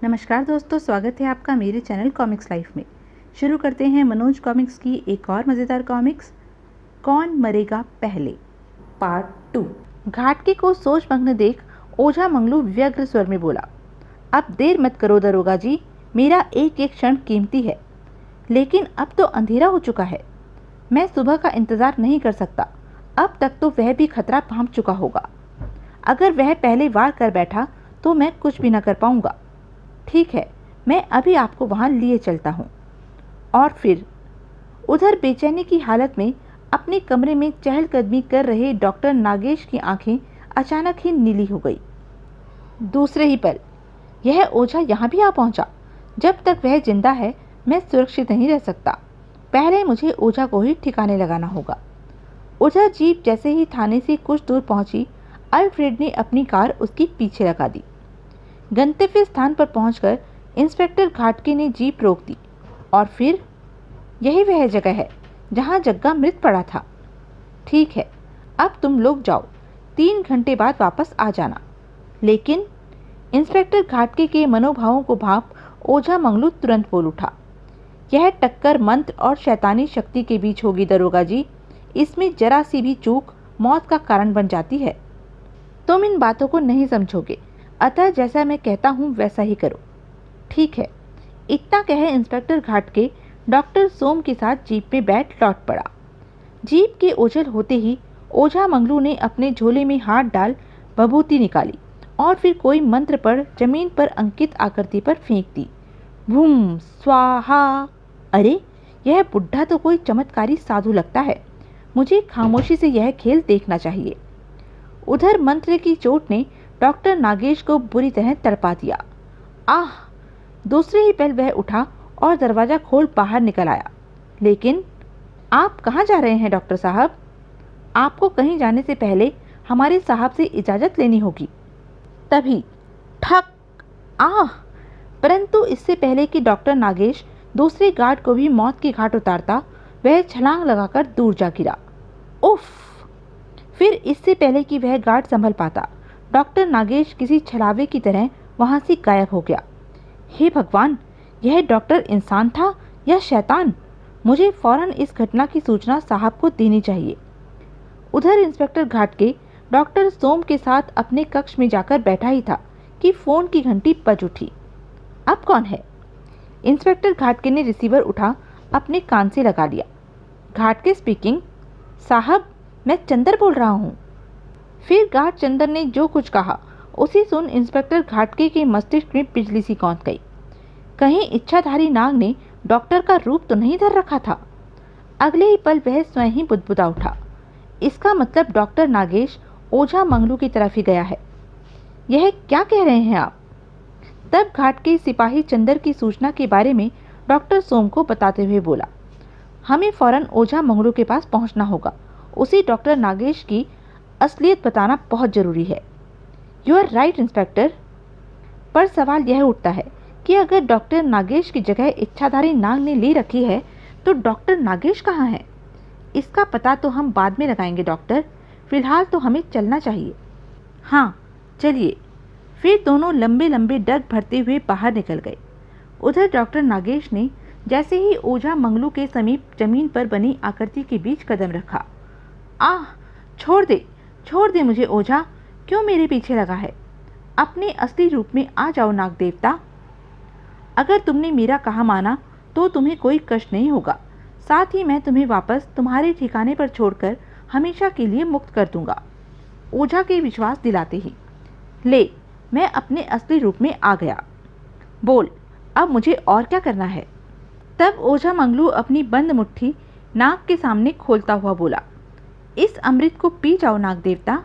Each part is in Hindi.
नमस्कार दोस्तों, स्वागत है आपका मेरे चैनल कॉमिक्स लाइफ में। शुरू करते हैं मनोज कॉमिक्स की एक और मज़ेदार कॉमिक्स, कौन मरेगा पहले, पार्ट 2। घाटकी को सोचमग्न देख ओझा मंगलू व्यग्र स्वर में बोला, अब देर मत करो दरोगा जी, मेरा एक एक क्षण कीमती है। लेकिन अब तो अंधेरा हो चुका है, मैं सुबह का इंतज़ार नहीं कर सकता। अब तक तो वह भी खतरा भांप चुका होगा। अगर वह पहले वार कर बैठा तो मैं कुछ भी न कर पाऊंगा। ठीक है, मैं अभी आपको वहां लिए चलता हूं। और फिर उधर बेचैनी की हालत में अपने कमरे में चहलकदमी कर रहे डॉक्टर नागेश की आंखें अचानक ही नीली हो गई। दूसरे ही पल यह ओझा यहाँ भी आ पहुंचा। जब तक वह जिंदा है मैं सुरक्षित नहीं रह सकता। पहले मुझे ओझा को ही ठिकाने लगाना होगा। उधर जीप जैसे ही थाने से कुछ दूर पहुंची, अल्फ्रेड ने अपनी कार उसकी पीछे लगा दी। गंतव्य स्थान पर पहुंचकर इंस्पेक्टर घाटके ने जीप रोक दी और फिर यही वह जगह है जहां जग्गा मृत पड़ा था। ठीक है, अब तुम लोग जाओ, 3 घंटे बाद वापस आ जाना। लेकिन इंस्पेक्टर घाटके के मनोभावों को भांप ओझा मंगलू तुरंत बोल उठा, यह टक्कर मंत्र और शैतानी शक्ति के बीच होगी दरोगा जी। इसमें जरा सी भी चूक मौत का कारण बन जाती है। तुम इन बातों को नहीं समझोगे, अतः जैसा मैं कहता हूँ वैसा ही करो। ठीक है। इतना कहे इंस्पेक्टर घाटके डॉक्टर सोम के साथ जीप में बैठ लौट पड़ा। जीप के ओझल होते ही ओझा मंगलू ने अपने झोले में हाथ डाल भभूति निकाली और फिर कोई मंत्र पढ़ जमीन पर अंकित आकृति पर फेंक दी। भूम स्वाहा। अरे, यह बुढ़ा तो कोई चमत्कारी साधु लगता है। मुझे खामोशी से यह खेल देखना चाहिए। उधर मंत्र की चोट ने डॉक्टर नागेश को बुरी तरह तड़पा दिया। आह! दूसरे ही पल वह उठा और दरवाजा खोल बाहर निकल आया। लेकिन आप कहाँ जा रहे हैं डॉक्टर साहब? आपको कहीं जाने से पहले हमारे साहब से इजाज़त लेनी होगी। तभी ठक! आह! परंतु इससे पहले कि डॉक्टर नागेश दूसरे गार्ड को भी मौत की घाट उतारता, वह छलांग लगाकर दूर जा गिरा। उफ! फिर इससे पहले कि वह गार्ड संभल पाता, डॉक्टर नागेश किसी छलावे की तरह वहां से गायब हो गया। हे भगवान, यह डॉक्टर इंसान था या शैतान? मुझे फौरन इस घटना की सूचना साहब को देनी चाहिए। उधर इंस्पेक्टर घाटके डॉक्टर सोम के साथ अपने कक्ष में जाकर बैठा ही था कि फोन की घंटी बज उठी। अब कौन है? इंस्पेक्टर घाटके ने रिसीवर उठा अपने कान से लगा लिया। घाटके स्पीकिंग। साहब, मैं चंदर बोल रहा हूँ। फिर गार्ड चंदर ने जो कुछ कहा उसे सुन इंस्पेक्टर घाटके के मस्तिष्क में बिजली सी कौंध गई। कहीं इच्छाधारी नाग ने डॉक्टर का रूप तो नहीं धर रखा था? अगले ही पल वह स्वयं ही बुदबुदा उठा। इसका मतलब डॉक्टर नागेश ओझा मंगलू की तरफ ही गया है। यह क्या कह रहे हैं आप? तब घाटके सिपाही चंदर की सूचना के बारे में डॉक्टर सोम को बताते हुए बोला, हमें फौरन ओझा मंगलू के पास पहुंचना होगा। उसे डॉक्टर नागेश की असलियत बताना बहुत जरूरी है। You are right inspector. पर सवाल यह उठता है कि अगर डॉक्टर नागेश की जगह इच्छाधारी नाग ने ले रखी है तो डॉक्टर नागेश कहाँ है? इसका पता तो हम बाद में लगाएंगे डॉक्टर, फिलहाल तो हमें चलना चाहिए। हाँ, चलिए। फिर दोनों लंबे लंबे डग भरते हुए बाहर निकल गए। उधर डॉक्टर नागेश ने जैसे ही ओझा मंगलू के समीप जमीन पर बनी आकृति के बीच कदम रखा, आह! छोड़ दे मुझे ओझा, क्यों मेरे पीछे लगा है? अपने असली रूप में आ जाओ नाग देवता। अगर तुमने मेरा कहा माना तो तुम्हें कोई कष्ट नहीं होगा। साथ ही मैं तुम्हें वापस तुम्हारे ठिकाने पर छोड़कर हमेशा के लिए मुक्त कर दूंगा। ओझा के विश्वास दिलाते ही, ले, मैं अपने असली रूप में आ गया। बोल, अब मुझे और क्या करना है? तब ओझा मंगलू अपनी बंद मुट्ठी नाग के सामने खोलता हुआ बोला, इस अमृत को पी जाओ नाग देवता।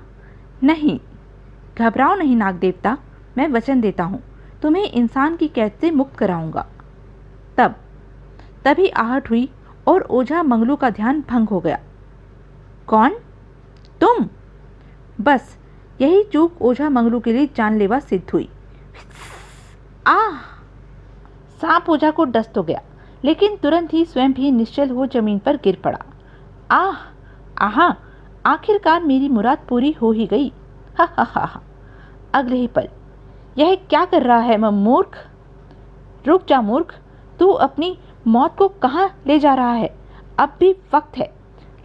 नहीं, घबराओ नहीं नाग देवता, मैं वचन देता हूँ तुम्हें इंसान की कैद से मुक्त कराऊंगा। तभी आहट हुई और ओझा मंगलू का ध्यान भंग हो गया। कौन? तुम? बस यही चूक ओझा मंगलू के लिए जानलेवा सिद्ध हुई। आह! सांप ओझा को डस हो गया, लेकिन तुरंत ही स्वयं भी निश्चल हो जमीन पर गिर पड़ा। आह! आहा! आखिरकार मेरी मुराद पूरी हो ही गई। हा हा हा हा। अगले ही पल, यह क्या कर रहा है मूर्ख? रुक जा मूर्ख, तू अपनी मौत को कहाँ ले जा रहा है? अब भी वक्त है।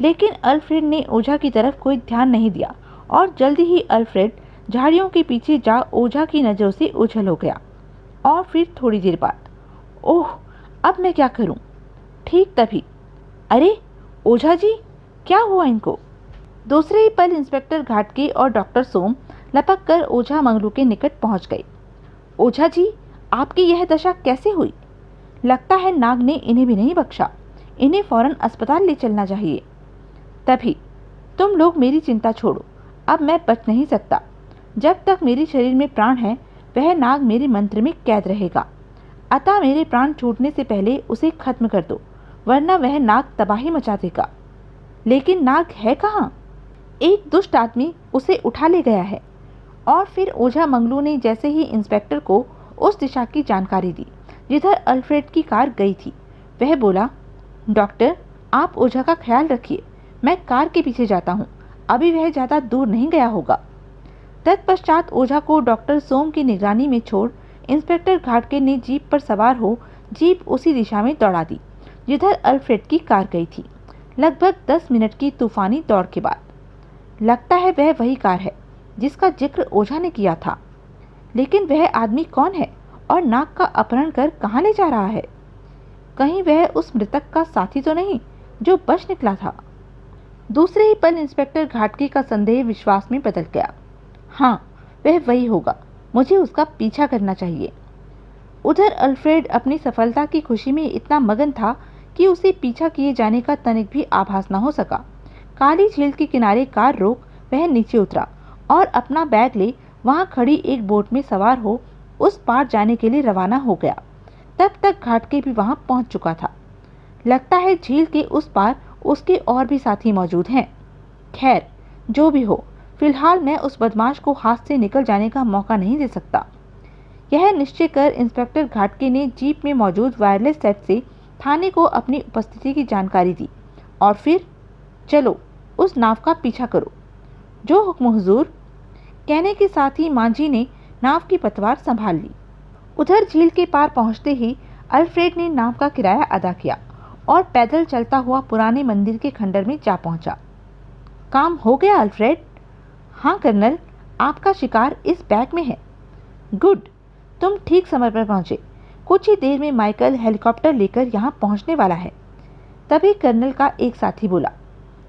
लेकिन अल्फ्रेड ने ओझा की तरफ कोई ध्यान नहीं दिया और जल्दी ही अल्फ्रेड झाड़ियों के पीछे जा ओझा की नज़रों से ओझल हो गया। और फिर थोड़ी देर बाद, ओह, अब मैं क्या करूं? ठीक तभी, अरे ओझा जी, क्या हुआ इनको? दूसरे ही पल इंस्पेक्टर घाटगे और डॉक्टर सोम लपक कर ओझा मंगलू के निकट पहुंच गए। ओझा जी, आपकी यह दशा कैसे हुई? लगता है नाग ने इन्हें भी नहीं बख्शा। इन्हें फौरन अस्पताल ले चलना चाहिए। तभी, तुम लोग मेरी चिंता छोड़ो, अब मैं बच नहीं सकता। जब तक मेरे शरीर में प्राण है, वह नाग मेरे मंत्र में कैद रहेगा। अतः मेरे प्राण छूटने से पहले उसे खत्म कर दो, वरना वह नाग तबाही मचा देगा। लेकिन नाग है कहाँ? एक दुष्ट आदमी उसे उठा ले गया है। और फिर ओझा मंगलू ने जैसे ही इंस्पेक्टर को उस दिशा की जानकारी दी जिधर अल्फ्रेड की कार गई थी, वह बोला, डॉक्टर, आप ओझा का ख्याल रखिए, मैं कार के पीछे जाता हूँ, अभी वह ज़्यादा दूर नहीं गया होगा। तत्पश्चात ओझा को डॉक्टर सोम की निगरानी में छोड़ इंस्पेक्टर घाटगे ने जीप पर सवार हो जीप उसी दिशा में दौड़ा दी जिधर अल्फ्रेड की कार गई थी। लगभग 10 मिनट की तूफानी दौड़ के बाद लगता है वह वही कार है जिसका जिक्र ओझा ने किया था। लेकिन वह आदमी कौन है और नाग का अपहरण कर कहाँ ले जा रहा है? कहीं वह उस मृतक का साथी तो नहीं जो बच निकला था? दूसरे ही पल इंस्पेक्टर घाटगे का संदेह विश्वास में बदल गया। हाँ, वह वही होगा, मुझे उसका पीछा करना चाहिए। उधर अल्फ्रेड अपनी सफलता की खुशी में इतना मगन था कि उसे पीछा किए जाने का तनिक भी आभास न हो सका। काली झील के किनारे कार रोक वह नीचे उतरा और अपना बैग ले वहां खड़ी एक बोट में सवार हो उस पार जाने के लिए रवाना हो गया। तब तक घाटगे भी वहां पहुंच चुका था। लगता है झील के उस पार उसके और भी साथी मौजूद हैं। खैर, जो भी हो, फिलहाल मैं उस बदमाश को हाथ से निकल जाने का मौका नहीं दे सकता। यह निश्चय कर इंस्पेक्टर घाटगे ने जीप में मौजूद वायरलेस सेट से थाने को अपनी उपस्थिति की जानकारी दी और फिर, चलो उस नाव का पीछा करो। जो हुक्म हुजूर, कहने के साथ ही मांझी ने नाव की पतवार संभाल ली। उधर झील के पार पहुंचते ही अल्फ्रेड ने नाव का किराया अदा किया और पैदल चलता हुआ पुराने मंदिर के खंडर में जा पहुंचा। काम हो गया अल्फ्रेड? हाँ कर्नल, आपका शिकार इस बैग में है। गुड, तुम ठीक समय पर पहुंचे। कुछ ही देर में माइकल हेलीकॉप्टर लेकर यहाँ पहुंचने वाला है। तभी कर्नल का एक साथी बोला,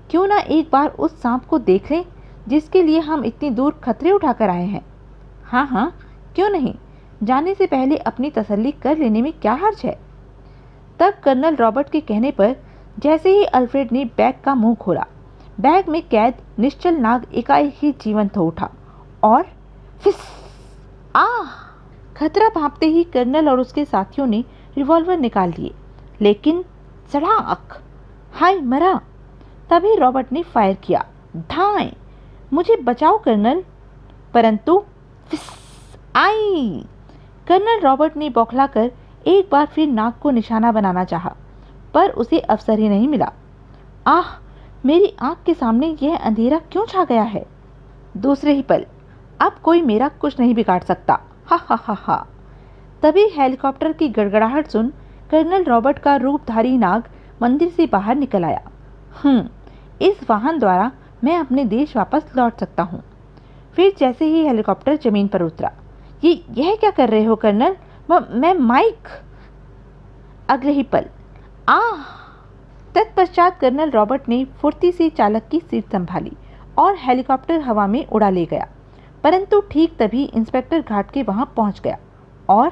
क्यों ना एक बार उस सांप को देख लें जिसके लिए हम इतनी दूर खतरे उठाकर आए हैं। हाँ हाँ, क्यों नहीं, जाने से पहले अपनी तसल्ली कर लेने में क्या हर्ज है। तब कर्नल रॉबर्ट के कहने पर जैसे ही अल्फ्रेड ने बैग का मुंह खोला, बैग में कैद निश्चल नाग एकाएक ही जीवंत हो उठा और फिस, आह! खतरा भांपते ही कर्नल और उसके साथियों ने रिवॉल्वर निकाल लिए, लेकिन सड़ाक! हाय मरा! तभी रॉबर्ट ने फायर किया। धाएं! मुझे बचाओ कर्नल! परंतु फिस, आई! कर्नल रॉबर्ट ने बौखलाकर एक बार फिर नाग को निशाना बनाना चाहा, पर उसे अवसर ही नहीं मिला। आह! मेरी आंख के सामने यह अंधेरा क्यों छा गया है? दूसरे ही पल, अब कोई मेरा कुछ नहीं बिगाड़ सकता। हा हा हा हा। तभी हेलीकॉप्टर की गड़गड़ाहट सुन कर्नल रॉबर्ट का रूपधारी नाग मंदिर से बाहर निकल आया। इस वाहन द्वारा मैं अपने देश वापस लौट सकता हूँ। फिर जैसे ही हेलीकॉप्टर जमीन पर उतरा, यह क्या कर रहे हो कर्नल? मैं माइक। अगले ही पल, आह! तत्पश्चात कर्नल रॉबर्ट ने फुर्ती से चालक की सीट संभाली और हेलीकॉप्टर हवा में उड़ा ले गया। परंतु ठीक तभी इंस्पेक्टर घाटगे वहां पहुंच गया और,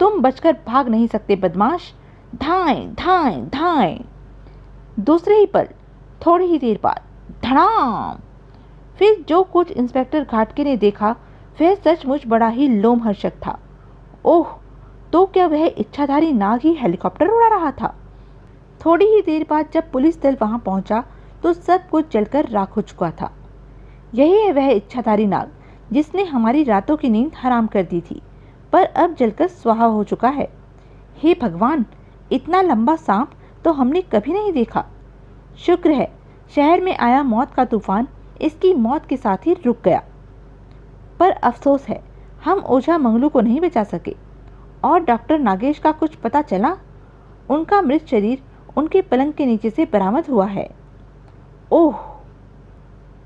तुम बचकर भाग नहीं सकते बदमाश! धाएं धाएं धाएं! दूसरे ही पल, थोड़ी ही देर बाद, धड़ाम! फिर जो कुछ इंस्पेक्टर घाटगे ने देखा वह सचमुच बड़ा ही लोमहर्षक था। ओह, तो क्या वह इच्छाधारी नाग ही हेलीकॉप्टर उड़ा रहा था? थोड़ी ही देर बाद जब पुलिस दल वहां पहुंचा तो सब कुछ जलकर राख हो चुका था। यही है वह इच्छाधारी नाग जिसने हमारी रातों की नींद हराम कर दी थी, पर अब जलकर स्वाहा हो चुका है। हे भगवान, इतना लंबा सांप तो हमने कभी नहीं देखा। शुक्र है शहर में आया मौत का तूफान इसकी मौत के साथ ही रुक गया। पर अफसोस है हम ओझा मंगलू को नहीं बचा सके। और डॉक्टर नागेश का कुछ पता चला? उनका मृत शरीर उनके पलंग के नीचे से बरामद हुआ है। ओह!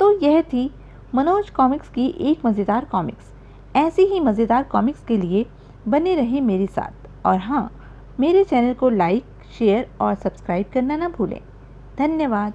तो यह थी मनोज कॉमिक्स की एक मज़ेदार कॉमिक्स। ऐसी ही मज़ेदार कॉमिक्स के लिए बने रहें मेरे साथ और हाँ, मेरे चैनल को लाइक, शेयर और सब्सक्राइब करना ना भूलें। धन्यवाद।